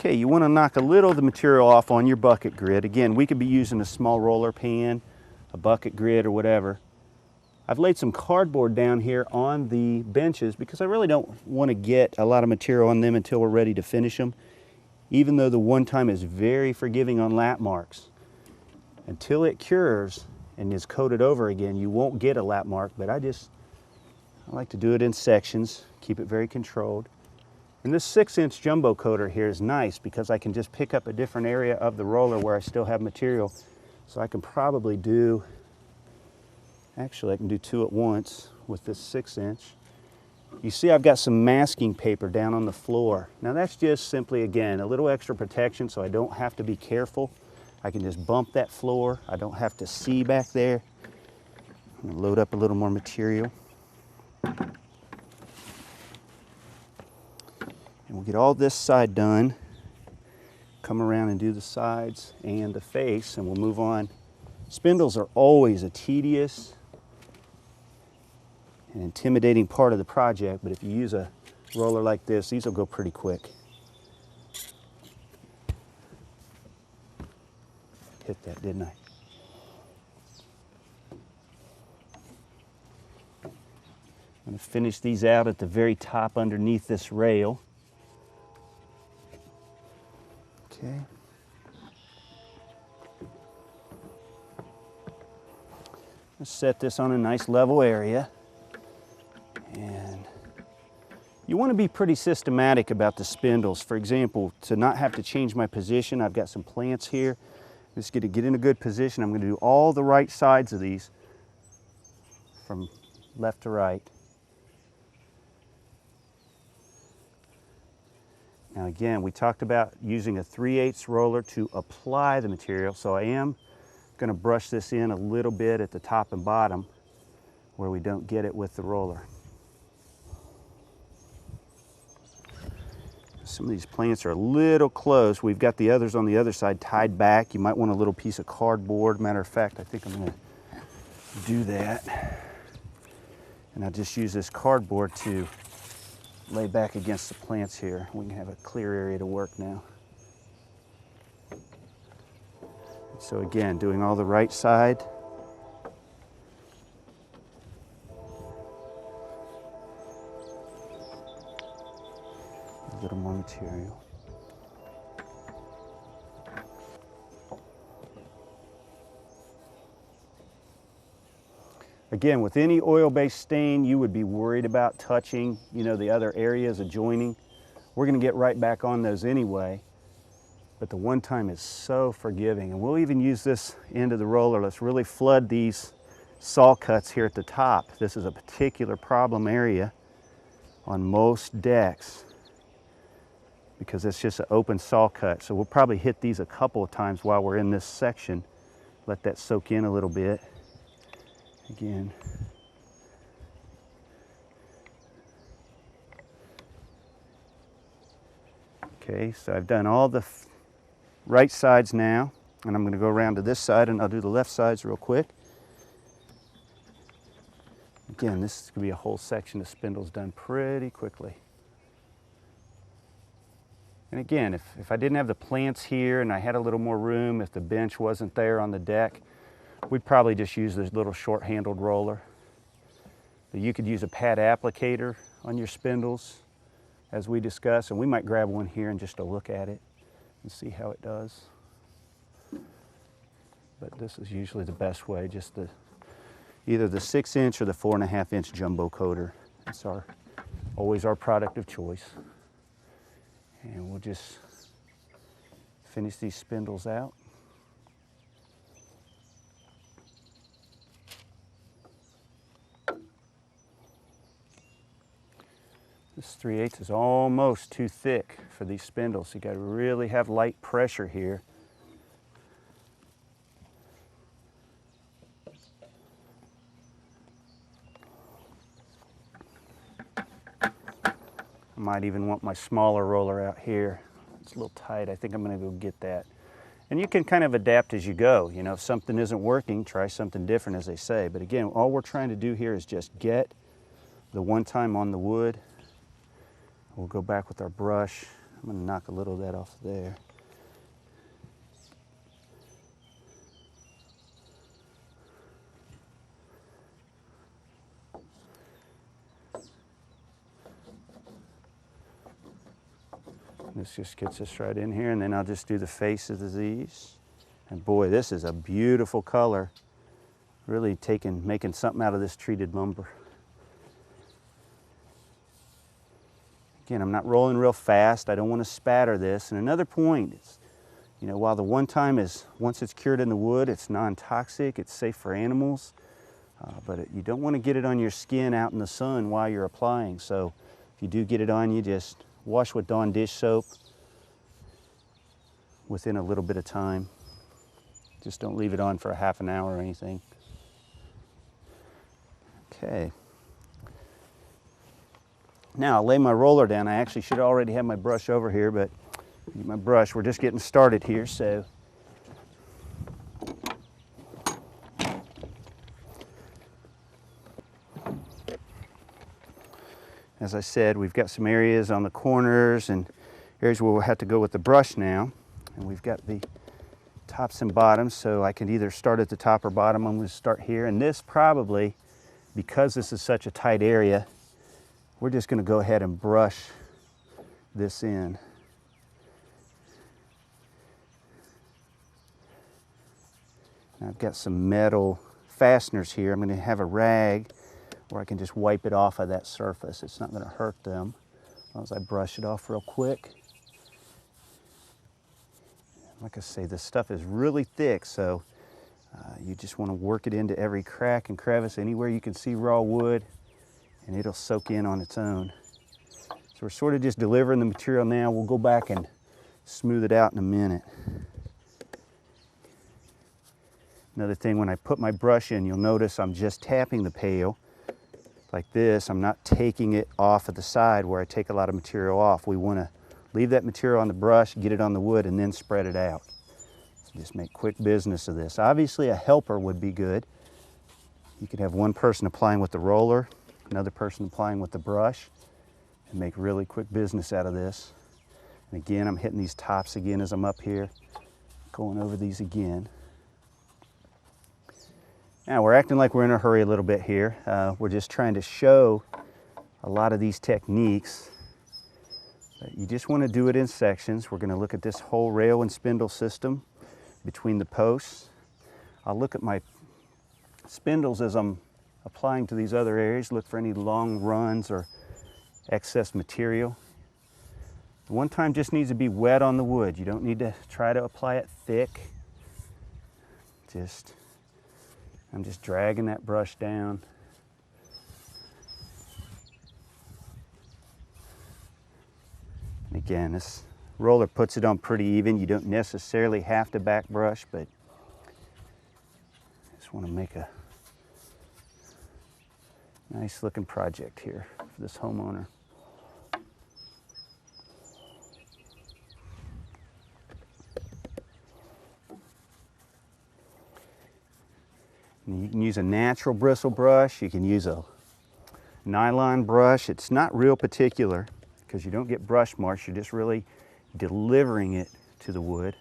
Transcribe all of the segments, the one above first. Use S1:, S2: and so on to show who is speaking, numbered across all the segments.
S1: Okay, you want to knock a little of the material off on your bucket grid. Again, we could be using a small roller pan, a bucket grid, or whatever. I've laid some cardboard down here on the benches because I really don't want to get a lot of material on them until we're ready to finish them, even though the one time is very forgiving on lap marks. Until it cures and is coated over again, you won't get a lap mark, but I like to do it in sections, keep it very controlled. And this 6-inch jumbo coater here is nice because I can just pick up a different area of the roller where I still have material. So I can probably do, actually I can do 2 at once with this 6-inch. You see I've got some masking paper down on the floor. Now that's just simply, again, a little extra protection so I don't have to be careful. I can just bump that floor. I don't have to see back there. I'm gonna load up a little more material. And we'll get all this side done, come around and do the sides and the face, and we'll move on. Spindles are always a tedious and intimidating part of the project, but if you use a roller like this, these will go pretty quick. Hit that, didn't I? I'm going to finish these out at the very top underneath this rail. Okay. Let's set this on a nice level area. And you want to be pretty systematic about the spindles. For example, to not have to change my position, I've got some plants here. Just get in a good position. I'm going to do all the right sides of these from left to right. Now again, we talked about using a 3/8 roller to apply the material, so I am going to brush this in a little bit at the top and bottom where we don't get it with the roller. Some of these plants are a little close. We've got the others on the other side tied back. You might want a little piece of cardboard. Matter of fact, I think I'm going to do that. And I'll just use this cardboard to lay back against the plants here. We can have a clear area to work now. So again, doing all the right side. A little more material. Again, with any oil-based stain, you would be worried about touching, the other areas adjoining. We're going to get right back on those anyway. But the one time is so forgiving. And we'll even use this end of the roller. Let's really flood these saw cuts here at the top. This is a particular problem area on most decks because it's just an open saw cut. So we'll probably hit these a couple of times while we're in this section. Let that soak in a little bit. Again. Okay, so I've done all the right sides now, and I'm going to go around to this side and I'll do the left sides real quick. Again, this is going to be a whole section of spindles done pretty quickly. And again, if I didn't have the plants here and I had a little more room, if the bench wasn't there on the deck, we'd probably just use this little short-handled roller. But you could use a pad applicator on your spindles, as we discussed, and we might grab one here and just to look at it and see how it does. But this is usually the best way, just either the 6-inch or the 4.5-inch jumbo coater. It's always our product of choice. And we'll just finish these spindles out. This 3/8 is almost too thick for these spindles. You got to really have light pressure here. I might even want my smaller roller out here. It's a little tight. I think I'm going to go get that. And you can kind of adapt as you go. If something isn't working, try something different, as they say. But again, all we're trying to do here is just get the one time on the wood. We'll go back with our brush. I'm going to knock a little of that off there. This just gets us right in here, and then I'll just do the face of these. And boy, this is a beautiful color. Really making something out of this treated lumber. Again, I'm not rolling real fast. I don't want to spatter this. And another point is, you know, while the one time is, once it's cured in the wood, it's non-toxic, it's safe for animals, but you don't want to get it on your skin out in the sun while you're applying. So if you do get it on you, just wash with Dawn dish soap within a little bit of time. Just don't leave it on for a half an hour or anything. Okay. Now I'll lay my roller down. I actually should already have my brush over here, but my brush, we're just getting started here, so. As I said, we've got some areas on the corners and areas where we'll have to go with the brush now. And we've got the tops and bottoms, so I can either start at the top or bottom. I'm going to start here. And this probably, because this is such a tight area, we're just going to go ahead and brush this in. Now I've got some metal fasteners here. I'm going to have a rag where I can just wipe it off of that surface. It's not going to hurt them as long as I brush it off real quick. Like I say, this stuff is really thick, so you just want to work it into every crack and crevice, anywhere you can see raw wood, and it'll soak in on its own. So we're sort of just delivering the material now. We'll go back and smooth it out in a minute. Another thing, when I put my brush in, you'll notice I'm just tapping the pail like this. I'm not taking it off at the side where I take a lot of material off. We want to leave that material on the brush, get it on the wood, and then spread it out. So just make quick business of this. Obviously, a helper would be good. You could have one person applying with the roller, another person applying with the brush, and make really quick business out of this. And again, I'm hitting these tops again as I'm up here, going over these again. Now, we're acting like we're in a hurry a little bit here. We're just trying to show a lot of these techniques. But you just want to do it in sections. We're going to look at this whole rail and spindle system between the posts. I'll look at my spindles as I'm applying to these other areas, look for any long runs or excess material. The one time just needs to be wet on the wood. You don't need to try to apply it thick. I'm just dragging that brush down. And again, this roller puts it on pretty even. You don't necessarily have to back brush, but I just want to make a nice looking project here for this homeowner. And you can use a natural bristle brush. You can use a nylon brush. It's not real particular because you don't get brush marks. You're just really delivering it to the wood.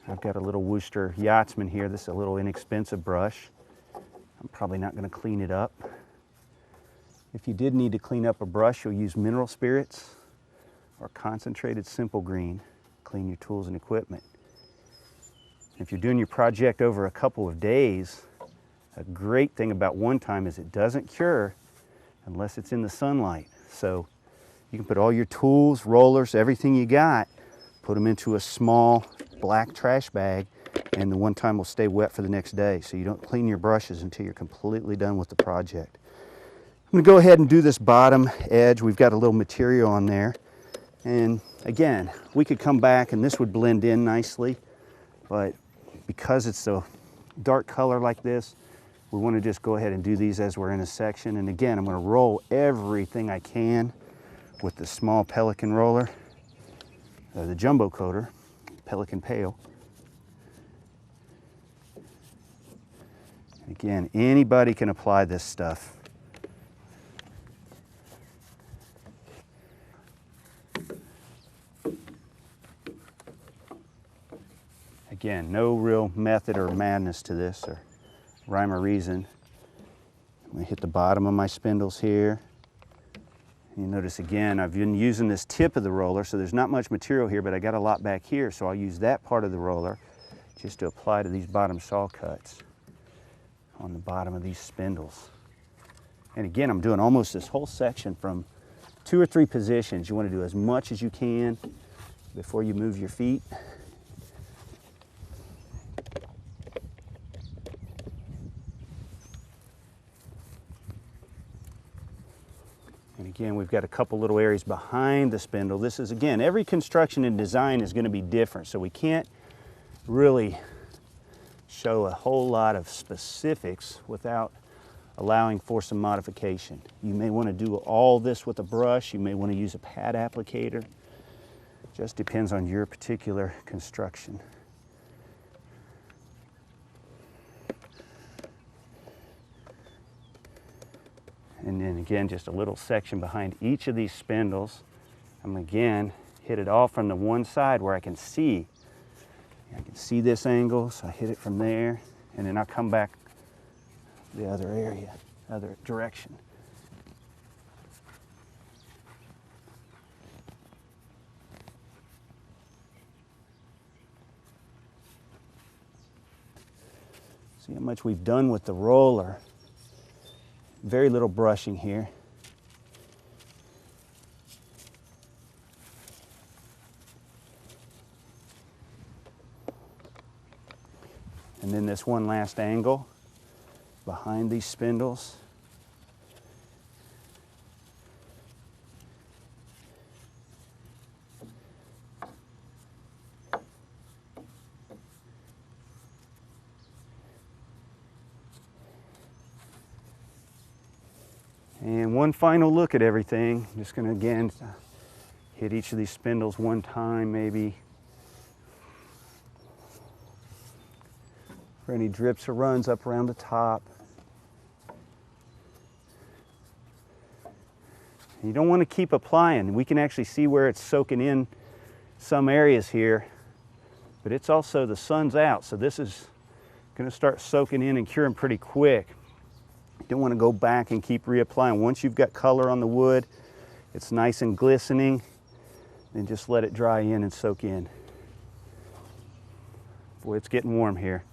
S1: I've got a little Worcester Yachtsman here. This is a little inexpensive brush. I'm probably not going to clean it up. If you did need to clean up a brush, you'll use mineral spirits or concentrated simple green. Clean your tools and equipment. If you're doing your project over a couple of days, a great thing about one time is it doesn't cure unless it's in the sunlight. So you can put all your tools, rollers, everything you got, put them into a small black trash bag, and the one time will stay wet for the next day. So you don't clean your brushes until you're completely done with the project. I'm going to go ahead and do this bottom edge. We've got a little material on there. And again, we could come back and this would blend in nicely, but because it's a dark color like this, we want to just go ahead and do these as we're in a section. And again, I'm going to roll everything I can with the small Pelican roller, the jumbo coater, Pelican pail. Again, anybody can apply this stuff. Again, no real method or madness to this, or rhyme or reason. I'm going to hit the bottom of my spindles here. You notice again, I've been using this tip of the roller, so there's not much material here, but I got a lot back here, so I'll use that part of the roller just to apply to these bottom saw cuts on the bottom of these spindles. And again, I'm doing almost this whole section from 2 or 3 positions. You want to do as much as you can before you move your feet. And again, we've got a couple little areas behind the spindle. This is, again, every construction and design is going to be different, so we can't really show a whole lot of specifics without allowing for some modification. You may want to do all this with a brush. You may want to use a pad applicator. Just depends on your particular construction. And then again, just a little section behind each of these spindles. I'm going to again hit it all from the one side where I can see. I can see this angle, so I hit it from there, and then I'll come back the other area, other direction. See how much we've done with the roller. Very little brushing here. And then this one last angle behind these spindles. And one final look at everything. I'm just going to again hit each of these spindles one time, maybe. For any drips or runs up around the top. You don't want to keep applying. We can actually see where it's soaking in some areas here, but it's also, the sun's out, so this is going to start soaking in and curing pretty quick. You don't want to go back and keep reapplying. Once you've got color on the wood, it's nice and glistening, then just let it dry in and soak in. Boy, it's getting warm here.